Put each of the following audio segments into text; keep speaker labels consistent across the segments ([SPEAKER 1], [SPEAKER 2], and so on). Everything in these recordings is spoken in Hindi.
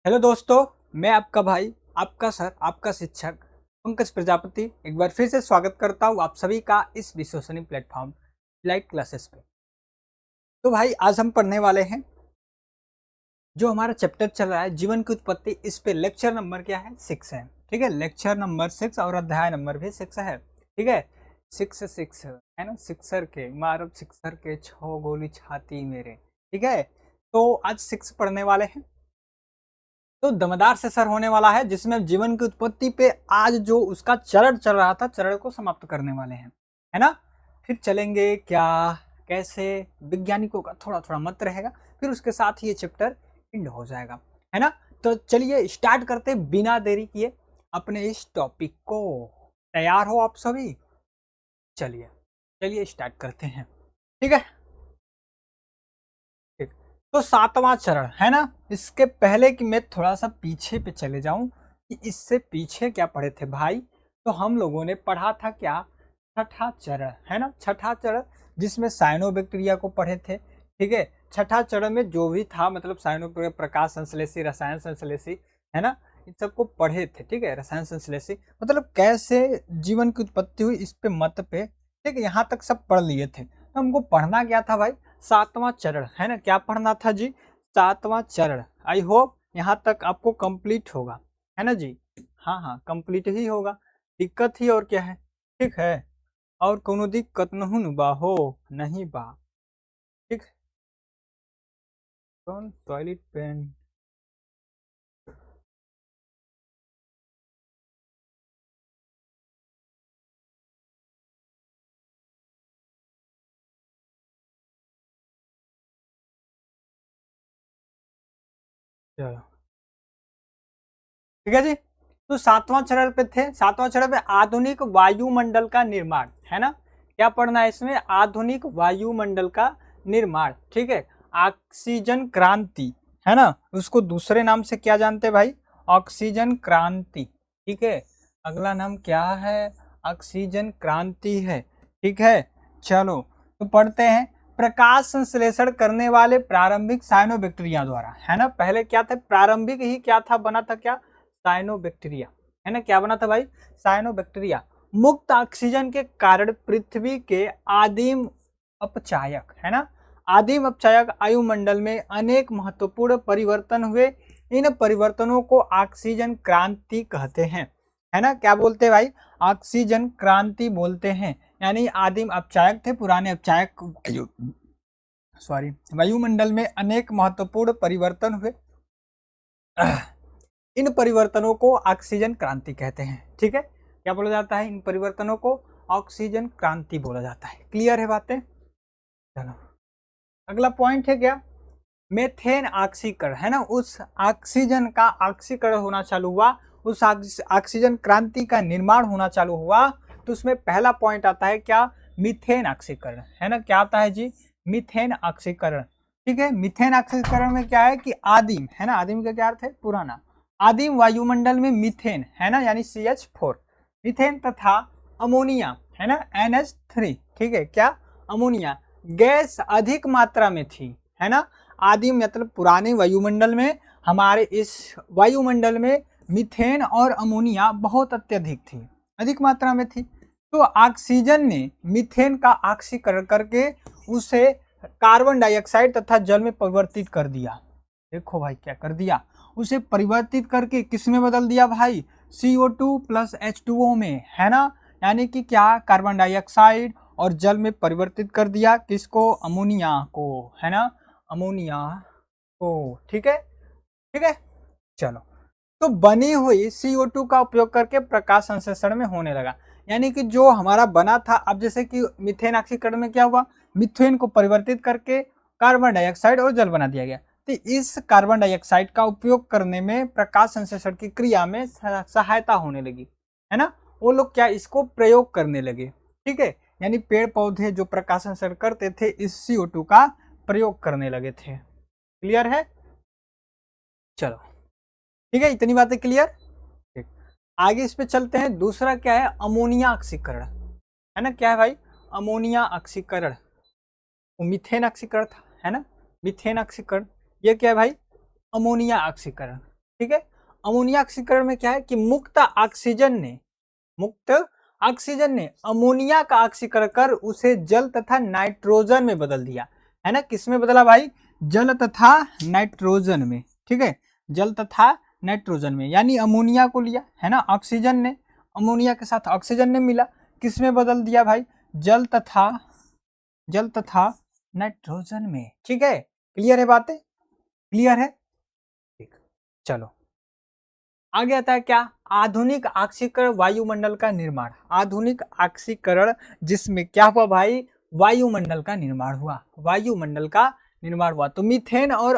[SPEAKER 1] हेलो दोस्तों, मैं आपका भाई, आपका सर, आपका शिक्षक पंकज प्रजापति एक बार फिर से स्वागत करता हूँ आप सभी का इस विश्वसनीय प्लेटफॉर्म लाइव क्लासेस पे। तो भाई आज हम पढ़ने वाले हैं जो हमारा चैप्टर चल रहा है जीवन की उत्पत्ति। इस पे लेक्चर नंबर क्या है? 6 है। ठीक है, लेक्चर नंबर 6 और अध्याय नंबर भी 6 है। ठीक है, 6 है ना। सिक्सर के मारब सिक्सर के 6 गोली छाती मेरे। ठीक है, तो आज 6 पढ़ने वाले हैं। तो दमदार से सर होने वाला है जिसमें जीवन की उत्पत्ति पे आज जो उसका चरण चल रहा था, चरण को समाप्त करने वाले हैं, है ना। फिर चलेंगे क्या, कैसे, वैज्ञानिकों का थोड़ा थोड़ा मत रहेगा, फिर उसके साथ ही ये चैप्टर एंड हो जाएगा, है ना। तो चलिए स्टार्ट करते बिना देरी किए अपने इस टॉपिक को। तैयार हो आप सभी? चलिए चलिए स्टार्ट करते हैं। ठीक है, ठीक। तो 7वां चरण है ना। इसके पहले कि मैं थोड़ा सा पीछे पे चले जाऊं कि इससे पीछे क्या पढ़े थे भाई, तो हम लोगों ने पढ़ा था क्या? छठा चरण, है ना। छठा चरण जिसमें साइनोबैक्टीरिया को पढ़े थे। ठीक है, छठा चरण में जो भी था मतलब साइनोबैक्टीरिया, प्रकाश संश्लेषी, रसायन संश्लेषी, है ना, इन सबको पढ़े थे। ठीक है, रसायन संश्लेषी मतलब कैसे जीवन की उत्पत्ति हुई, इस पे मत पे। ठीक है, यहाँ तक सब पढ़ लिए थे। तो हमको पढ़ना क्या था भाई? 7वां चरण, है ना। क्या पढ़ना था जी? 7वां चरण। आई होप यहाँ तक आपको कंप्लीट होगा, है ना जी। हाँ हाँ, कंप्लीट ही होगा। दिक्कत ही और क्या है? ठीक है, और कोनो दिक्कत नहुन बा हो नहीं बा। ठीक, कौन टॉयलेट पेन? चलो ठीक है जी। तो 7वां चरण पे थे। 7वां चरण पे आधुनिक वायुमंडल का निर्माण, है ना। क्या पढ़ना है इसमें? आधुनिक वायुमंडल का निर्माण। ठीक है, ऑक्सीजन क्रांति, है ना। उसको दूसरे नाम से क्या जानते हैं भाई? ऑक्सीजन क्रांति। ठीक है, अगला नाम क्या है? ऑक्सीजन क्रांति है। ठीक है, चलो तो पढ़ते हैं। प्रकाश संश्लेषण करने वाले प्रारंभिक साइनोबैक्टीरिया द्वारा, है ना। पहले क्या था? प्रारंभिक ही क्या था, बना था क्या? साइनोबैक्टीरिया, है ना। क्या बना था भाई? साइनोबैक्टीरिया। मुक्त ऑक्सीजन के कारण पृथ्वी के आदिम अपचायक, है ना, आदिम अपचायक वायुमंडल में अनेक महत्वपूर्ण परिवर्तन हुए। इन परिवर्तनों को ऑक्सीजन क्रांति कहते हैं, है ना। क्या बोलते हैं भाई? ऑक्सीजन क्रांति बोलते हैं। यानी आदिम अपचायक थे, पुराने अपचायक, सॉरी, वायुमंडल में अनेक महत्वपूर्ण परिवर्तन हुए। इन परिवर्तनों को ऑक्सीजन क्रांति कहते हैं। ठीक है, क्या बोला जाता है? इन परिवर्तनों को ऑक्सीजन क्रांति बोला जाता है। क्लियर है बातें? चलो अगला पॉइंट है क्या? मेथेन ऑक्सीकरण, है ना। उस ऑक्सीजन का ऑक्सीकरण होना चालू हुआ, उस ऑक्सीजन क्रांति का निर्माण होना चालू हुआ। तो उसमें पहला पॉइंट आता है क्या? मीथेन ऑक्सीकरण, है ना। क्या आता है जी? मीथेन ऑक्सीकरण। ठीक है, मीथेन ऑक्सीकरण में क्या है कि आदिम, है ना, आदिम का क्या अर्थ है? पुराना। आदिम वायुमंडल में मीथेन, है ना, यानी CH4, मीथेन तथा अमोनिया, है ना, NH3। ठीक है, क्या? अमोनिया गैस अधिक मात्रा में थी, है ना। आदिम मतलब पुराने वायुमंडल में, हमारे इस वायुमंडल में मीथेन और अमोनिया बहुत अत्यधिक थी, अधिक मात्रा में थी। तो ऑक्सीजन ने मीथेन का ऑक्सीकरण करके उसे कार्बन डाइऑक्साइड तथा जल में परिवर्तित कर दिया। देखो भाई क्या कर दिया, उसे परिवर्तित करके किस में बदल दिया भाई? CO2 प्लस H2O में, है ना। यानी कि क्या? कार्बन डाइऑक्साइड और जल में परिवर्तित कर दिया। किसको? अमोनिया को, है ना, अमोनिया को। ठीक है, ठीक है, चलो। तो बनी हुई CO2 का उपयोग करके प्रकाश संश्लेषण में होने लगा। यानी कि जो हमारा बना था, अब जैसे कि मीथेन ऑक्सीकरण में क्या हुआ? मीथेन को परिवर्तित करके कार्बन डाइऑक्साइड और जल बना दिया गया। तो इस कार्बन डाइऑक्साइड का उपयोग करने में प्रकाश संश्लेषण की क्रिया में सहायता होने लगी, है ना। वो लोग क्या इसको प्रयोग करने लगे। ठीक है, यानी पेड़ पौधे जो प्रकाश संश्लेषण करते थे इस CO2 का प्रयोग करने लगे थे। क्लियर है? चलो ठीक है, इतनी बातें क्लियर। ठीक, आगे इस पे चलते हैं। दूसरा क्या है? अमोनिया ऑक्सीकरण, है ना। क्या है भाई? अमोनिया ऑक्सीकरण। मीथेन ऑक्सीकरण था, है ना, मीथेन ऑक्सीकरण। ये क्या है भाई? अमोनिया ऑक्सीकरण। ठीक है। अमोनिया ऑक्सीकरण में क्या है कि मुक्त ऑक्सीजन ने अमोनिया का ऑक्सीकरण कर उसे जल तथा नाइट्रोजन में बदल दिया, है ना। किस में बदला भाई? जल तथा नाइट्रोजन में, ठीक है, जल तथा नाइट्रोजन में, यानी अमोनिया को लिया, है ना, ऑक्सीजन ने, अमोनिया के साथ ऑक्सीजन ने मिला, किस में बदल दिया भाई? जल तथा नाइट्रोजन में, ठीक है। क्लियर है बातें? क्लियर है, ठीक। चलो आगे आता है क्या? आधुनिक ऑक्सीकरण वायुमंडल का निर्माण। आधुनिक ऑक्सीकरण जिसमें क्या हुआ भाई? वायुमंडल का निर्माण हुआ, वायुमंडल का निर्माण हुआ। तो मीथेन और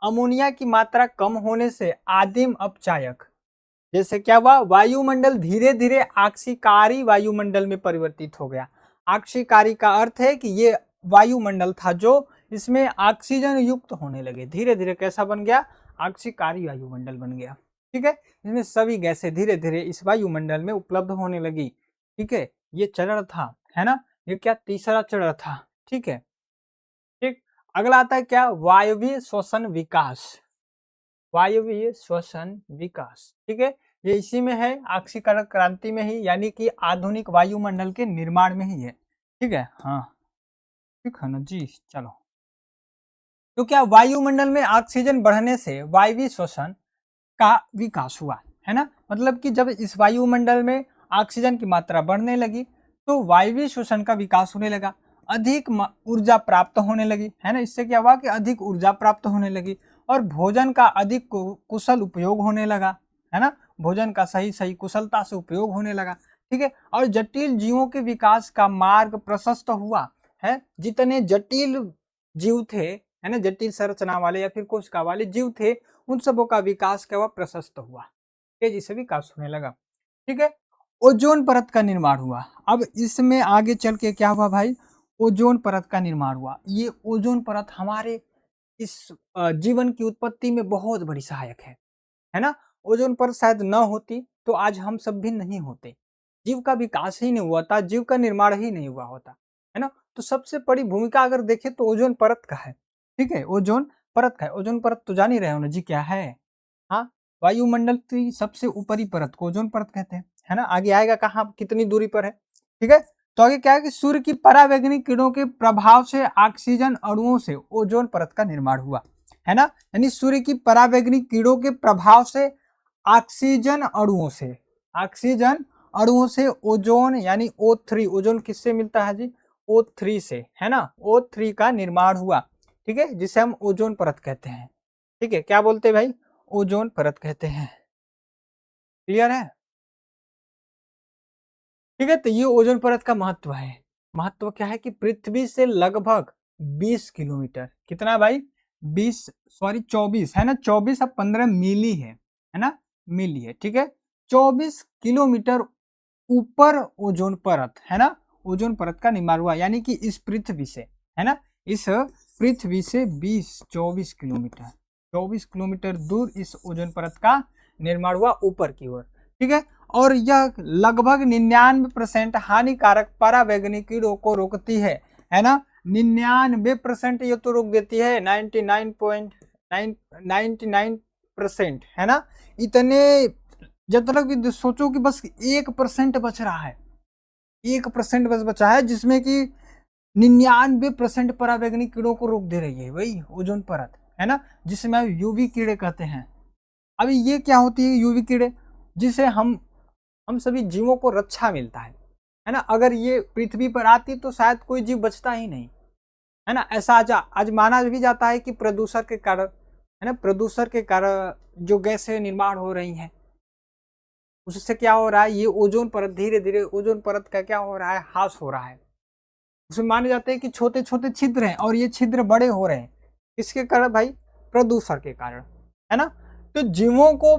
[SPEAKER 1] अमोनिया की मात्रा कम होने से आदिम अपचायक, जैसे क्या हुआ? वायुमंडल धीरे धीरे ऑक्सीकारी वायुमंडल में परिवर्तित हो गया। ऑक्सीकारी का अर्थ है कि ये वायुमंडल था जो इसमें ऑक्सीजन युक्त होने लगे, धीरे धीरे कैसा बन गया? ऑक्सीकारी वायुमंडल बन गया, ठीक है। इसमें सभी गैसें धीरे धीरे इस वायुमंडल में उपलब्ध होने लगी, ठीक है। ये चरण था, है ना, ये क्या तीसरा चरण था, ठीक है। ठीक, अगला आता है क्या? वायवीय श्वसन विकास। वायवीय श्वसन विकास, ठीक है, ये इसी में है, ऑक्सीकरण क्रांति में ही, यानी कि आधुनिक वायुमंडल के निर्माण में ही है, ठीक है। हाँ ठीक है ना जी। चलो, तो क्या वायुमंडल में ऑक्सीजन बढ़ने से वायवीय श्वसन का विकास हुआ, है ना। मतलब कि जब इस वायुमंडल में ऑक्सीजन की मात्रा बढ़ने लगी तो वायवीय श्वसन का विकास होने लगा, अधिक ऊर्जा प्राप्त होने लगी, है ना। इससे क्या हुआ कि अधिक ऊर्जा प्राप्त होने लगी और भोजन का अधिक कुशल उपयोग होने लगा, है ना। भोजन का सही कुशलता से उपयोग होने लगा, ठीक है। और जटिल जीवों के विकास का मार्ग प्रशस्त हुआ है। जितने जटिल जीव थे, है ना, जटिल संरचना वाले या फिर कोशिका वाले जीव थे, उन सबों का विकास क्या हुआ? प्रशस्त हुआ, तेजी से विकास होने लगा, ठीक है। ओजोन परत का निर्माण हुआ। अब इसमें आगे चल के क्या हुआ भाई? ओजोन परत का निर्माण हुआ। ये ओजोन परत हमारे इस जीवन की उत्पत्ति में बहुत बड़ी सहायक है ना। ओजोन परत शायद न होती तो आज हम सब भी नहीं होते, जीव का विकास ही नहीं हुआ था, जीव का निर्माण ही नहीं हुआ होता, है ना। तो सबसे बड़ी भूमिका अगर देखें तो ओजोन परत का है, ठीक है, ओजोन परत का है। ओजोन परत तो जान ही रहे हो ना जी क्या है? हाँ, वायुमंडल की सबसे ऊपरी परत को ओजोन परत कहते हैं, है ना। आगे आएगा कहाँ, कितनी दूरी पर है, ठीक है। तो आगे क्या है कि सूर्य की परावैंगनिक किरणों के प्रभाव से ऑक्सीजन अणुओं से ओजोन परत का निर्माण हुआ, है ना। यानी सूर्य की परावैंगनिक किरणों के प्रभाव से ऑक्सीजन अणुओं से ओजोन यानी O3, ओजोन किससे मिलता है जी? O3 से, है ना। O3 का निर्माण हुआ, ठीक है, जिसे हम ओजोन परत कहते हैं, ठीक है। क्या बोलते हैं भाई? ओजोन परत कहते हैं। क्लियर है? ठीक है, तो ये ओजोन परत का महत्व है। महत्व क्या है कि पृथ्वी से लगभग 20 किलोमीटर, कितना भाई? 24, है ना, 24 अब 15 मिली है ना, मिली है, ठीक है। 24 किलोमीटर ऊपर ओजोन परत, है ना, ओजोन परत का निर्माण हुआ, यानी कि इस पृथ्वी से, है ना, इस पृथ्वी से 24 किलोमीटर दूर इस ओजोन परत का निर्माण हुआ ऊपर की ओर, ठीक है। और यह लगभग 99% हानिकारक परावैंगनिक कीड़ों को रोकती है ना। 99% ये तो रोक देती है, 99.99% है ना। इतने जब तक भी सोचो कि बस 1% बच रहा है, 1% बस बचा है, जिसमें कि 99% परावैंगनिक कीड़ों को रोक दे रही है वही ओजोन परत, है ना, जिसमें यूवी कीड़े कहते हैं। अभी ये क्या होती है यूवी कीड़े? जिसे हम सभी जीवों को रक्षा मिलता है ना। अगर ये पृथ्वी पर आती तो शायद कोई जीव बचता ही नहीं, है ना। ऐसा आज माना भी जाता है कि प्रदूषण के कारण, है ना, प्रदूषण के कारण जो गैसें निर्माण हो रही हैं उससे क्या हो रहा है? ये ओजोन परत धीरे धीरे ओजोन परत का क्या हो रहा है? ह्रास हो रहा है। उसमें माने जाते हैं कि छोटे छोटे छिद्र हैं और ये छिद्र बड़े हो रहे हैं, किसके कारण भाई? प्रदूषण के कारण, है ना। तो जीवों को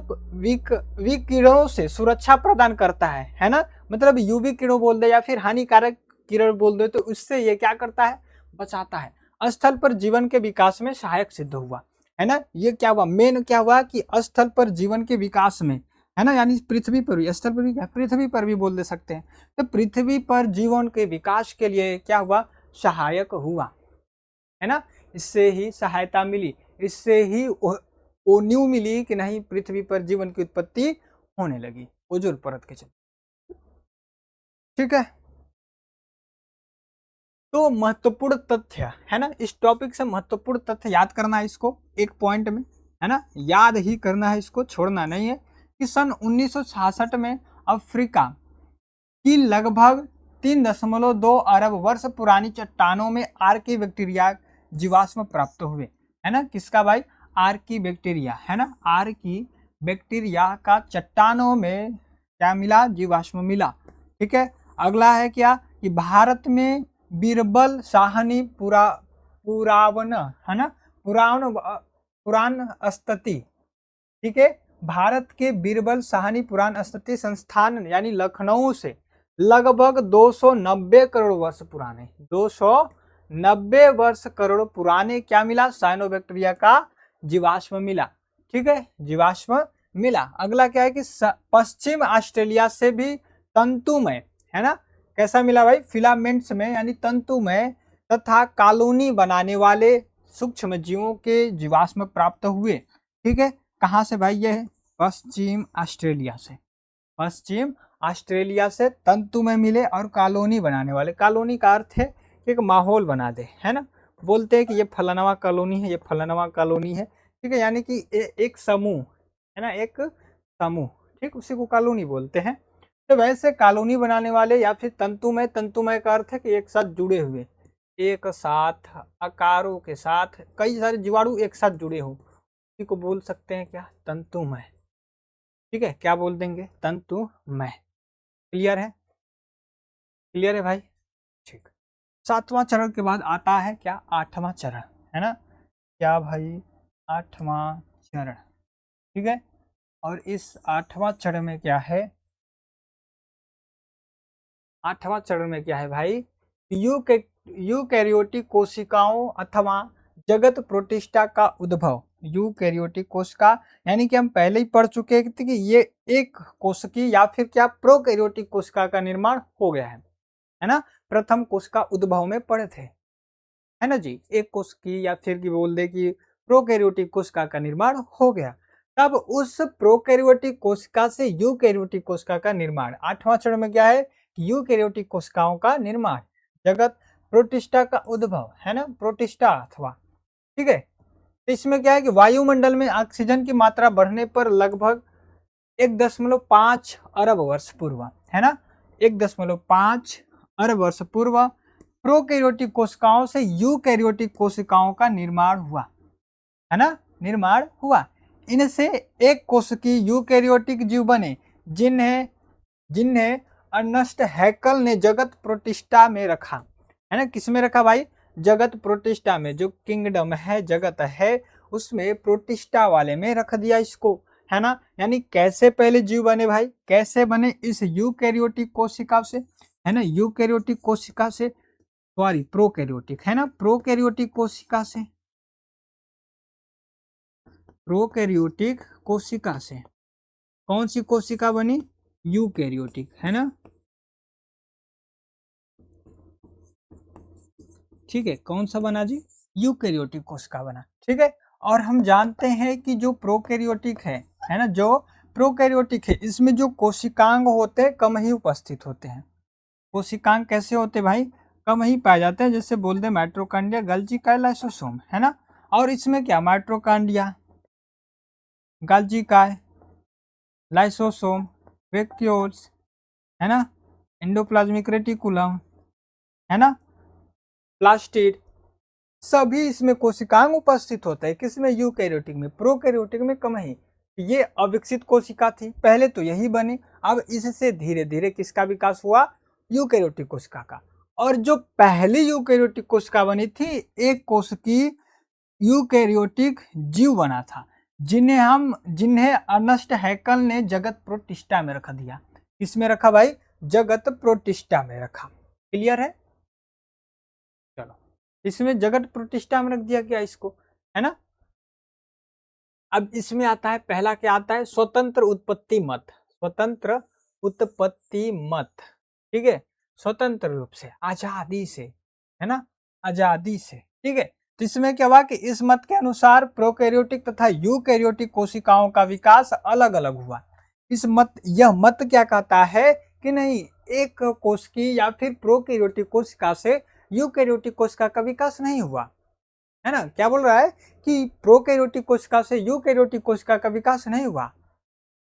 [SPEAKER 1] विकिरणों से सुरक्षा प्रदान करता है ना। मतलब यूवी किरणों बोल दे या फिर हानिकारक किरण बोल दे, तो उससे ये क्या करता है? बचाता है। स्थल पर जीवन के विकास में सहायक सिद्ध हुआ, है ना। ये क्या हुआ? मेन क्या हुआ कि स्थल पर जीवन के विकास में, है ना, यानी पृथ्वी पर भी, स्थल पर भी क्या, पृथ्वी पर भी बोल दे सकते हैं। तो पृथ्वी पर जीवन के विकास के लिए क्या हुआ? सहायक हुआ, है ना। इससे ही सहायता मिली, इससे ही वो न्यू मिली कि नहीं पृथ्वी पर जीवन की उत्पत्ति होने लगी ओजोन परत के चलते। ठीक है, तो महत्वपूर्ण तथ्य है ना, इस टॉपिक से महत्वपूर्ण तथ्य याद करना है इसको एक पॉइंट में, है ना, याद ही करना है, इसको छोड़ना नहीं है कि सन 1966 में अफ्रीका की लगभग 3.2 अरब वर्ष पुरानी चट्टानों में आर्की बैक्टीरिया जीवाश्म प्राप्त हुए, है ना, किसका भाई, आर्की बैक्टीरिया, है ना, आर्की बैक्टीरिया का चट्टानों में क्या मिला, जीवाश्म मिला। ठीक है, अगला है क्या कि भारत में बीरबल साहनी पुरावन, है ना, पुराण स्तति, ठीक है, भारत के बीरबल साहनी पुराण स्तति संस्थान यानी लखनऊ से लगभग 290 करोड़ वर्ष पुराने, 290 वर्ष करोड़ पुराने क्या मिला, साइनोबैक्टीरिया का जीवाश्म मिला। ठीक है, जीवाश्म मिला। अगला क्या है कि पश्चिम ऑस्ट्रेलिया से भी तंतुमय, है ना, कैसा मिला भाई, फिलामेंट्स में यानी तंतुमय तथा कॉलोनी बनाने वाले सूक्ष्म जीवों के जीवाश्म प्राप्त हुए। ठीक है, कहाँ से भाई, ये है पश्चिम ऑस्ट्रेलिया से, पश्चिम ऑस्ट्रेलिया से तंतु में मिले और कॉलोनी बनाने वाले, कॉलोनी का अर्थ है कि एक माहौल बना दे, है ना, बोलते हैं कि ये फलानवा कॉलोनी है, ये फलानवा कॉलोनी है। ठीक है, यानी कि एक समूह, है ना, एक समूह, ठीक, उसी को कॉलोनी बोलते हैं। तो वैसे कॉलोनी बनाने वाले या फिर तंतुमय, तंतुमय का अर्थ है कि एक साथ जुड़े हुए, एक साथ आकारों के साथ कई सारे जीवाणु एक साथ जुड़े हो, इसी को बोल सकते हैं क्या, तंतुमय। ठीक है, क्या बोल देंगे, तंतुमय। क्लियर है, क्लियर है भाई। ठीक, 7वां चरण के बाद आता है क्या, 8वां चरण, है ना, क्या भाई, 8वां चरण। ठीक है, और इस 8वां चरण में क्या है, 8वां चरण में क्या है भाई, यूकैरियोटिक कोशिकाओं अथवा जगत प्रोटिस्टा का उद्भव। यूकैरियोटिक कोशिका यानी कि हम पहले ही पढ़ चुके थे कि ये एक कोशिकी या फिर क्या प्रोकैरियोटिक कोशिका का निर्माण हो गया है ना, प्रथम कोशिका उद्भव में पढ़े थे, है ना जी, एक कोशिकी या फिर कि बोल दे कि प्रोकैरियोटिक कोशिका का निर्माण हो गया। तब उस प्रोकैरियोटिक कोशिका से यूकैरियोटिक कोशिका का निर्माण, 8वां चरण में क्या है, यूकैरियोटिक कोशिकाओं का निर्माण, जगत प्रोटिस्टा का उद्भव, है ना, प्रोटिस्टा अथवा। ठीक है, तो इसमें क्या है कि वायुमंडल में ऑक्सीजन की मात्रा बढ़ने पर लगभग 1.5 अरब वर्ष पूर्व, है ना, 1.5 अरब वर्ष पूर्व प्रोकैरियोटिक कोशिकाओं से यूकैरियोटिक कोशिकाओं का निर्माण हुआ, है ना, निर्माण हुआ। इनसे एक कोशिकी यूकैरियोटिक जीव बने जिन्हें अर्नस्ट हैकल ने जगत प्रोटिस्टा में रखा, है ना, किसमें रखा भाई, जगत प्रोटिस्टा में, जो किंगडम है, जगत है, उसमें प्रोटिस्टा वाले में रख दिया इसको, है ना। यानी कैसे पहले जीव बने भाई, कैसे बने, इस यूकैरियोटिक कोशिका से, है ना, यूकैरियोटिक कोशिका से, सॉरी प्रोकैरियोटिक, है ना, प्रोकैरियोटिक कोशिका से, प्रोकैरियोटिक कोशिका से कौन सी कोशिका बनी, यूकैरियोटिक, है ना। ठीक है, कौन सा बना जी, यूकैरियोटिक कोशिका बना। ठीक है, और हम जानते हैं कि जो प्रोकैरियोटिक है ना, जो प्रोकैरियोटिक है, इसमें जो कोशिकांग होते हैं कम ही उपस्थित होते हैं। कोशिकांग कैसे होते भाई, कम ही पाए जाते हैं, जैसे बोलते हैं माइटोकॉन्ड्रिया, गोल्गी काइल, लाइसोसोम, है ना। और इसमें क्या, mitochondria, Golgi Kyle, lysosome, vacuoles, है ना, एंडोप्लाज्मिक रेटिकुलम, है ना, प्लास्टिड, सभी इसमें कोशिकांग उपस्थित होता है। किसमें, यूकैरियोटिक में। प्रोकैरियोटिक में कम ही। ये अविकसित कोशिका थी, पहले तो यही बनी, अब इससे धीरे धीरे किसका विकास हुआ, यूकैरियोटिक कोशिका का। और जो पहली यूकैरियोटिक कोशिका बनी थी, एक कोशिकी यूकैरियोटिक जीव बना था, जिन्हें अर्नस्ट हैकल ने जगत प्रोटिस्टा में रख दिया। किसमें रखा भाई, जगत प्रोटिस्टा में रखा। क्लियर है, चलो, इसमें जगत प्रोटिस्टा में रख दिया गया इसको, है ना। अब इसमें आता है, पहला क्या आता है, स्वतंत्र उत्पत्ति मत, स्वतंत्र उत्पत्ति मत। ठीक है, स्वतंत्र रूप से, आजादी से, है ना, आजादी से। ठीक है, तो इसमें क्या हुआ कि इस मत के अनुसार प्रोकैरियोटिक तथा यूकैरियोटिक कोशिकाओं का विकास अलग अलग हुआ। यह मत क्या कहता है कि नहीं, एक कोश की या फिर प्रोकैरियोटिक कोशिका से यूकैरियोटिक कोशिका का विकास नहीं हुआ, है ना। क्या बोल रहा है कि प्रोकैरियोटिक कोशिका से यूकैरियोटिक कोशिका का विकास नहीं हुआ।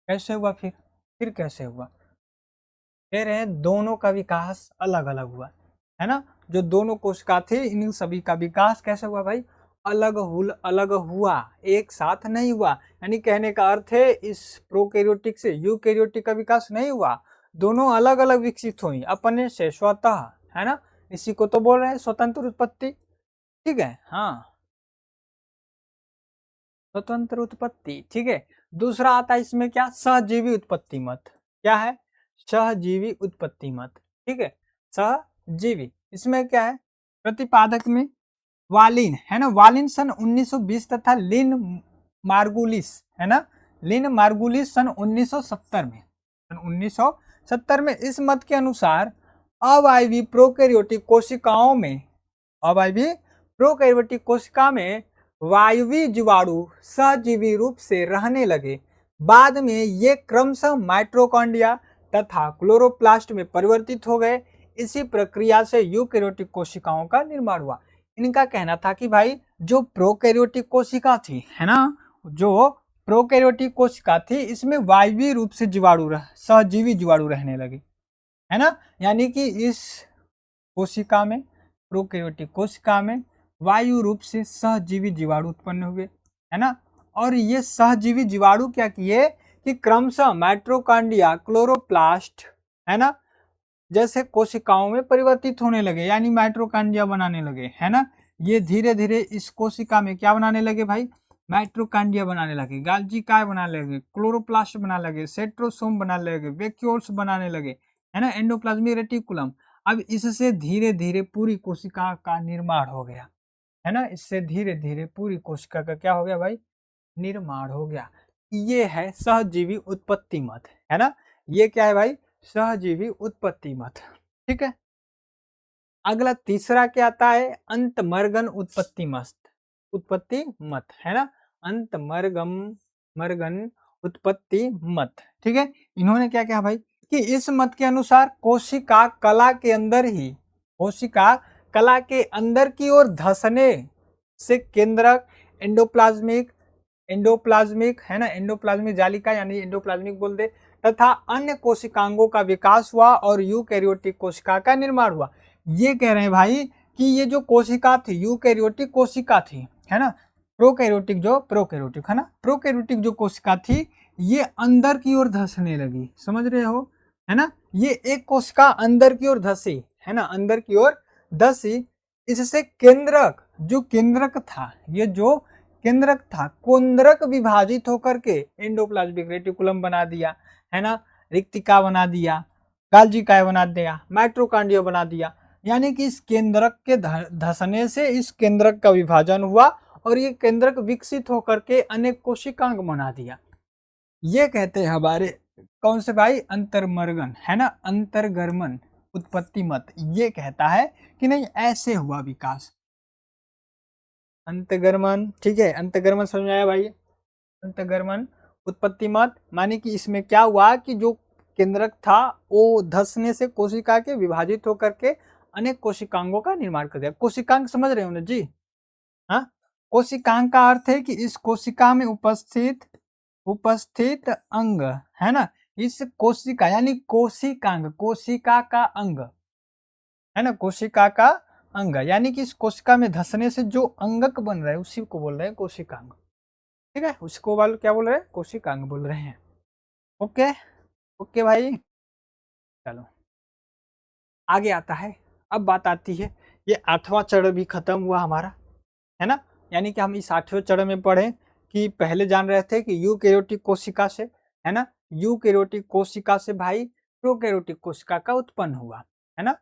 [SPEAKER 1] कैसे हुआ फिर कैसे हुआ? कह रहे हैं दोनों का विकास अलग अलग हुआ, है ना। जो दोनों कोशिका थे इन सभी का विकास कैसे हुआ भाई? अलग हुआ, एक साथ नहीं हुआ। यानी कहने का अर्थ है इस प्रोकैरियोटिक से यूकैरियोटिक का विकास नहीं हुआ, दोनों अलग अलग विकसित हुई अपने से स्वतः, है ना। इसी को तो बोल रहे हैं स्वतंत्र उत्पत्ति, ठीक है। हाँ, स्वतंत्र उत्पत्ति, ठीक है। दूसरा आता है इसमें क्या? सहजीवी उत्पत्ति मत। क्या है? सहजीवी उत्पत्ति मत, ठीक है। सहजीवी, इसमें क्या है? प्रतिपादक में वालिन, है ना। वालिन सन 1920 तथा लिन मार्गुलिस, है ना, लिन मार्गुलिस सन 1970 में, सन 1970 में इस मत के अनुसार अवायवी प्रोकैरियोटिक कोशिकाओं में, अवायवी प्रोकैरियोटिक कोशिका में वायवीय जीवाणु सहजीवी रूप से रहने लगे। बाद में ये क्रमशः माइटोकॉन्ड्रिया तथा क्लोरोप्लास्ट में परिवर्तित हो गए। इसी प्रक्रिया से यूकैरियोटिक कोशिकाओं का निर्माण हुआ। इनका कहना था कि भाई जो प्रोकैरियोटिक कोशिका थी, है ना, जो प्रोकैरियोटिक कोशिका थी इसमें वायवीय रूप से सहजीवी जीवाणु रहने लगे, है ना। यानी कि इस कोशिका में, प्रोकैरियोटिक कोशिका में वायु रूप से सहजीवी जीवाणु उत्पन्न हुए, है ना। और ये सहजीवी जीवाणु क्या किए कि क्रमशः माइटोकॉन्ड्रिया, क्लोरोप्लास्ट, है ना, जैसे कोशिकाओं में परिवर्तित होने लगे, यानी माइटोकॉन्ड्रिया बनाने लगे, है ना। ये धीरे धीरे इस कोशिका में क्या बनाने लगे भाई? माइटोकॉन्ड्रिया बनाने लगे, गाल्जी काय बनाने लगे, क्लोरोप्लास्ट बनाने लगे, सेंट्रोसोम बनाने लगे, वैक्यूल्स बनाने लगे, है ना, एंडोप्लाज्मिक रेटिकुलम। अब इससे धीरे धीरे पूरी कोशिका का निर्माण हो गया, है ना। इससे धीरे धीरे पूरी कोशिका का क्या हो गया भाई? निर्माण हो गया। ये है सहजीवी उत्पत्ति मत, है ना। ये क्या है भाई? सहजीवी उत्पत्ति मत, ठीक है। अगला तीसरा क्या आता है? अंतमर्गन उत्पत्ति मत, है ना। अंतमर्गन उत्पत्ति मत, ठीक है। इन्होंने क्या कहा भाई कि इस मत के अनुसार कोशिका कला के अंदर की ओर धंसने से केंद्रक, एंडोप्लाज्मिक, है ना, एंडोप्लाज्मिक जालिका यानी एंडोप्लाज्मिक बोल दे, तथा अन्य कोशिकांगों का विकास हुआ और यूकैरियोटिक कोशिका का निर्माण हुआ। ये कह रहे हैं भाई कि ये जो कोशिका थी यूकैरियोटिक कोशिका थी, है ना, प्रोकैरियोटिक है ना, प्रोकैरियोटिक जो कोशिका थी ये अंदर की ओर धंसने लगी, समझ रहे हो, है ना। ये एक कोशिका अंदर की ओर धंसी, है ना, अंदर की ओर धंसी। इससे केंद्रक था, केंद्रक विभाजित होकर के एंडोप्लाज्मिक रेटिकुलम बना दिया, है ना, रिक्तिका बना दिया, गाल्जी काय बना दिया, माइटोकॉन्ड्रिया बना दिया। यानी कि इस केंद्रक के धंसने से इस केंद्रक का विभाजन हुआ और ये केंद्रक विकसित होकर के अनेक कोशिकांग बना दिया। ये कहते हैं हमारे कौन से भाई? अंतर्मर्गन, है ना, अंतर्गर्मन उत्पत्ति मत। ये कहता है कि नहीं ऐसे हुआ विकास, अंतर्गर्मन, ठीक है। अंतर्गर्मन समझ आया भाई? अंतर्गर्मन उत्पत्ति मत माने कि इसमें क्या हुआ कि जो केंद्रक था वो धंसने से कोशिका के विभाजित होकर के अनेक कोशिकांगों का निर्माण कर दिया। कोशिकांग समझ रहे हो ना जी? हाँ, कोशिकांग का अर्थ है कि इस कोशिका में उपस्थित अंग, है ना, इस कोशिका यानी कोशिकांग, कोशिका का अंग, है ना, कोशिका का अंग, यानी कि इस कोशिका में धंसने से जो अंगक बन रहा है उसी को बोल रहे हैं कोशिकांग, ठीक है। उसको वाले क्या बोल रहे हैं? कोशिकांग बोल रहे हैं। ओके ओके भाई, चलो आगे आता है। अब बात आती है, ये 8वां चरण भी खत्म हुआ हमारा, है ना। यानी कि हम इस 8वें चरण में पढ़े कि पहले जान रहे थे कि यूकैरियोटिक कोशिका से, है ना, यूकैरियोटिक कोशिका से भाई प्रोकैरियोटिक कोशिका का उत्पन्न हुआ, है ना।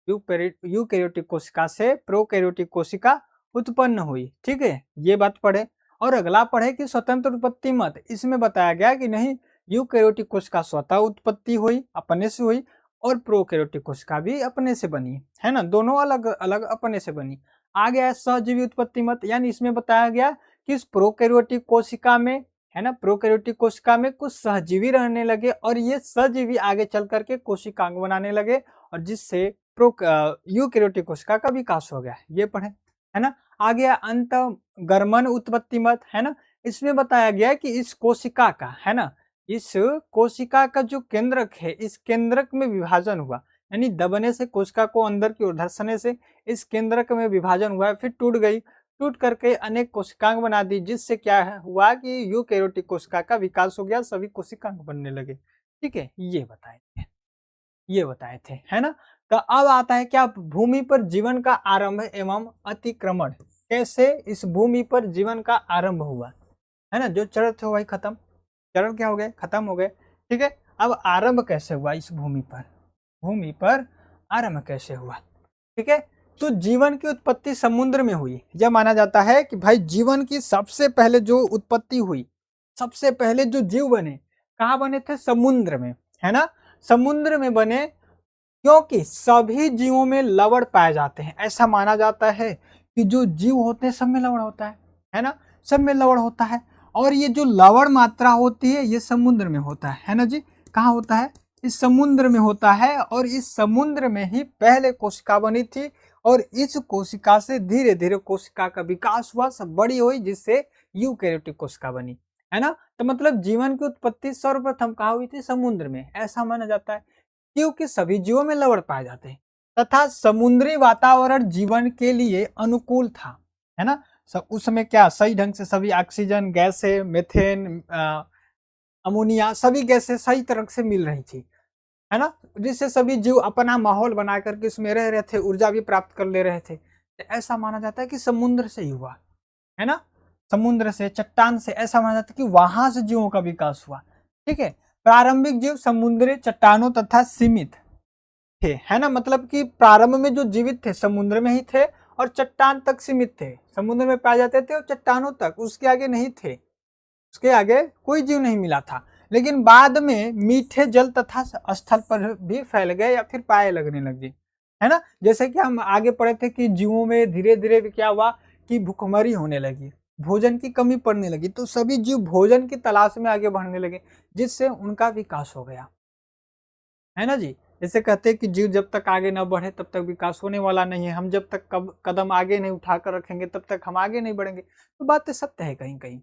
[SPEAKER 1] यूकैरियोटिक कोशिका से प्रोकैरियोटिक कोशिका उत्पन्न हुई, ठीक है, ये बात पढ़े। और अगला पढ़े कि स्वतंत्र उत्पत्ति मत, इसमें बताया गया कि नहीं यूकैरियोटिक कोशिका स्वतः उत्पत्ति हुई, अपने से हुई, और प्रोकैरियोटिक कोशिका भी अपने से बनी, है ना, दोनों अलग अलग अपने से बनी। आ गया है सहजीवी उत्पत्ति मत, यानी इसमें बताया गया कि इस प्रोकैरियोटिक कोशिका में, है ना, प्रोकैरियोटिक कोशिका में कुछ सहजीवी रहने लगे और ये सहजीवी आगे चल करके कोशिकांग बनाने लगे और जिससे यूकैरियोटिक कोशिका का विकास हो गया, ये पढ़े, है ना। आ गया अंतर्गमन उत्पत्ति मत, है ना, इसमें बताया गया कि इस कोशिका का, है ना, इस कोशिका का जो केंद्रक है, इस केंद्रक में विभाजन हुआ, यानी दबने से कोशिका को अंदर की ओर धंसने से इस केंद्रक में विभाजन हुआ, फिर टूट गई, टूट करके अनेक कोशिकांग बना दी, जिससे क्या हुआ कि यूकैरियोटिक कोशिका का विकास हो गया, सभी कोशिकांग बनने लगे। ठीक है, ये बताए थे, है ना। तो अब आता है क्या, भूमि पर जीवन का आरंभ एवं अतिक्रमण, कैसे इस भूमि पर जीवन का आरंभ हुआ, है ना। जो चरण थे वही खत्म, चरण क्या हो गए, खत्म हो गए। ठीक है, अब आरंभ कैसे हुआ इस भूमि पर आरंभ कैसे हुआ। ठीक है, तो जीवन की उत्पत्ति समुद्र में हुई। यह माना जाता है कि भाई जीवन की सबसे पहले जो उत्पत्ति हुई, सबसे पहले जो जीव बने, कहाँ बने थे, समुद्र में, है ना, समुद्र में बने, क्योंकि सभी जीवों में लवण पाए जाते हैं। ऐसा माना जाता है कि जो जीव होते हैं सब में लवण होता है ना, सब में लवण होता है। और ये जो लवण मात्रा होती है ये समुद्र में होता है ना जी। कहाँ होता है, इस समुद्र में होता है। और इस समुद्र में ही पहले कोशिका बनी थी और इस कोशिका से धीरे धीरे कोशिका का विकास हुआ, सब बड़ी हुई, जिससे यूकैरियोटिक कोशिका बनी, है ना। तो मतलब जीवन की उत्पत्ति सर्वप्रथम कहाँ हुई थी, समुद्र में, ऐसा माना जाता है, क्योंकि सभी जीवों में लवण पाए जाते हैं तथा समुद्री वातावरण जीवन के लिए अनुकूल था, है ना। उस समय क्या सही ढंग से सभी ऑक्सीजन गैसें, मीथेन, अमोनिया, सभी गैसें सही तरह से मिल रही थी, है ना, जिससे सभी जीव अपना माहौल बना करके उसमें रह रहे थे, ऊर्जा भी प्राप्त कर ले रहे थे। तो ऐसा माना जाता है कि समुद्र से ही हुआ, है ना, समुद्र से, चट्टान से, ऐसा माना जाता है कि वहां से जीवों का विकास हुआ। ठीक है, प्रारंभिक जीव समुद्री चट्टानों तथा सीमित थे, है ना, मतलब कि प्रारंभ में जो जीवित थे समुद्र में ही थे और चट्टान तक सीमित थे, समुद्र में पाए जाते थे और चट्टानों तक, उसके आगे नहीं थे, उसके आगे कोई जीव नहीं मिला था। लेकिन बाद में मीठे जल तथा स्थल पर भी फैल गए या फिर पाए लगने लगे, है ना। जैसे कि हम आगे पढ़े थे कि जीवों में धीरे धीरे क्या हुआ कि भूखमरी होने लगी, भोजन की कमी पड़ने लगी, तो सभी जीव भोजन की तलाश में आगे बढ़ने लगे, जिससे उनका विकास हो गया, है ना जी। जैसे कहते हैं कि जीव जब तक आगे न बढ़े तब तक विकास होने वाला नहीं है, हम जब तक कदम आगे नहीं उठाकर रखेंगे तब तक हम आगे नहीं बढ़ेंगे। तो बात तो सत्य है, कहीं कहीं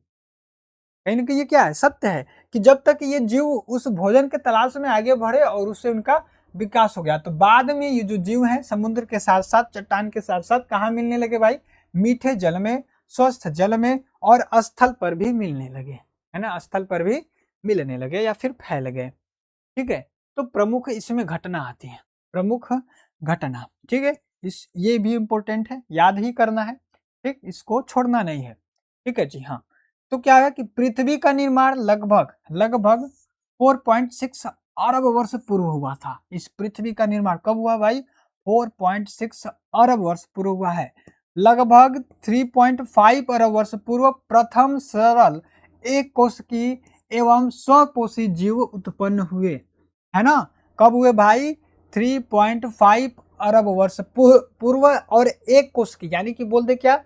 [SPEAKER 1] कहीं ना कहीं ये क्या है, सत्य है कि जब तक ये जीव उस भोजन के तलाश में आगे बढ़े और उससे उनका विकास हो गया, तो बाद में ये जो जीव है समुद्र के साथ साथ, चट्टान के साथ साथ कहाँ मिलने लगे भाई, मीठे जल में, स्वस्थ जल में और स्थल पर भी मिलने लगे, है ना, स्थल पर भी मिलने लगे या फिर फैल गए। ठीक है, तो प्रमुख इसमें घटना आती है, प्रमुख घटना। ठीक है, ये भी इंपॉर्टेंट है, याद ही करना है, ठीक, इसको छोड़ना नहीं है। ठीक है जी, हाँ। तो क्या है कि पृथ्वी का निर्माण लगभग 4.6 अरब वर्ष पूर्व हुआ था। इस पृथ्वी का निर्माण कब हुआ भाई, 4.6 अरब वर्ष पूर्व हुआ है। लगभग 3.5 अरब वर्ष पूर्व प्रथम सरल एक कोश की एवं स्वपोषी जीव उत्पन्न हुए, है ना। कब हुए भाई, 3.5 अरब वर्ष पूर्व और एक कोश की, यानी कि बोलते क्या,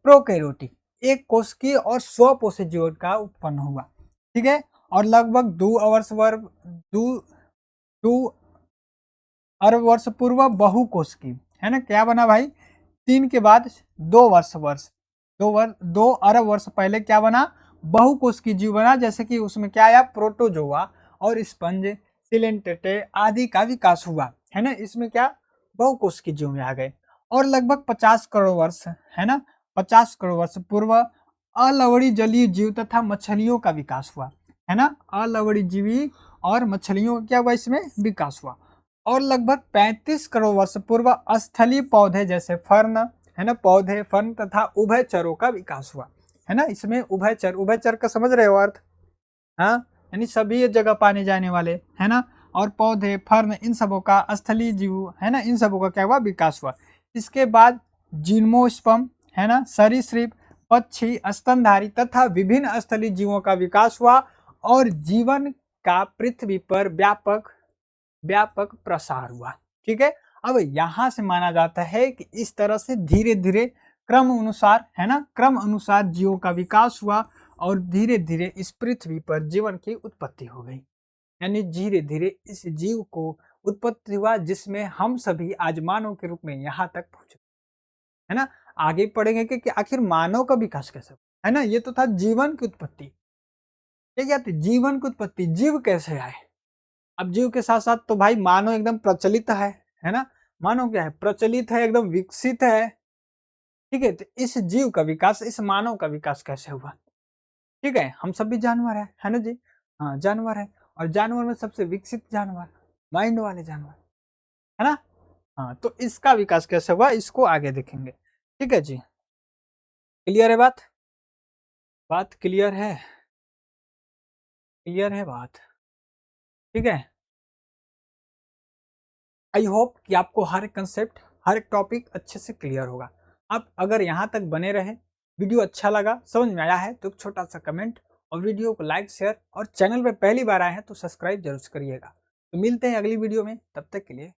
[SPEAKER 1] प्रोकैरियोटिक, एक कोश की और स्वपोषी जीव का उत्पन्न हुआ। ठीक है, और लगभग 2 अरब वर्ष पूर्व बहुकोश की, है ना, क्या बना भाई, 3 के बाद 2 अरब वर्ष पहले क्या बना, बहुकोश की जीव बना। जैसे कि उसमें क्या आया, प्रोटोजोआ और स्पंज, सिलेंटेटे आदि का विकास हुआ, है ना। इसमें क्या, बहुकोश की जीव में आ गए। और लगभग 50 करोड़ वर्ष, है ना, 50 करोड़ वर्ष पूर्व अलवड़ी जलीय जीव तथा मछलियों का विकास हुआ, है ना, अलवड़ी जीवी और मछलियों का क्या हुआ, इसमें विकास हुआ। और लगभग 35 करोड़ वर्ष पूर्व स्थलीय पौधे जैसे फर्न, है ना, पौधे, फर्न तथा उभयचरों का विकास हुआ, है ना। इसमें उभयचर का समझ रहे हो अर्थ, हाँ, यानी सभी जगह पाने जाने वाले, है ना, और पौधे, फर्न, इन सबों का, स्थलीय जीव, है ना, इन सबों का क्या हुआ, विकास हुआ। इसके बाद जिम्नोस्पर्म, है ना, सरीसृप, पक्षी, स्तनधारी तथा विभिन्न स्थलीय जीवों का विकास हुआ और जीवन का पृथ्वी पर व्यापक प्रसार हुआ। ठीक है, अब यहां से माना जाता है कि इस तरह से धीरे धीरे क्रम अनुसार, है ना, क्रम अनुसार जीवों का विकास हुआ और धीरे धीरे इस पृथ्वी पर जीवन की उत्पत्ति हो गई। यानी धीरे धीरे इस जीव को उत्पत्ति हुआ जिसमें हम सभी आज मानव के रूप में यहाँ तक पहुंचे, है ना। आगे पढ़ेंगे कि आखिर मानव का विकास कैसे हुआ, है ना। ये तो था जीवन की उत्पत्ति। क्या थी? जीवन की उत्पत्ति, जीव कैसे आए। अब जीव के साथ साथ तो भाई मानव एकदम प्रचलित है ना। मानव क्या है? प्रचलित है, एकदम विकसित है। ठीक है, तो इस जीव का विकास, इस मानव का विकास कैसे हुआ? ठीक है, हम सब भी जानवर है ना जी। हाँ, जानवर है, और जानवर में सबसे विकसित जानवर, माइंड वाले जानवर, है ना। हाँ, तो इसका विकास कैसे हुआ इसको आगे देखेंगे। ठीक है जी, क्लियर है बात? बात क्लियर है? क्लियर है बात? ठीक है, आई होप कि आपको हर एक कंसेप्ट, हर एक टॉपिक अच्छे से क्लियर होगा। आप अगर यहाँ तक बने रहे, वीडियो अच्छा लगा, समझ में आया है, तो एक छोटा सा कमेंट और वीडियो को लाइक शेयर, और चैनल पे पहली बार आए हैं तो सब्सक्राइब जरूर करिएगा। तो मिलते हैं अगली वीडियो में, तब तक के लिए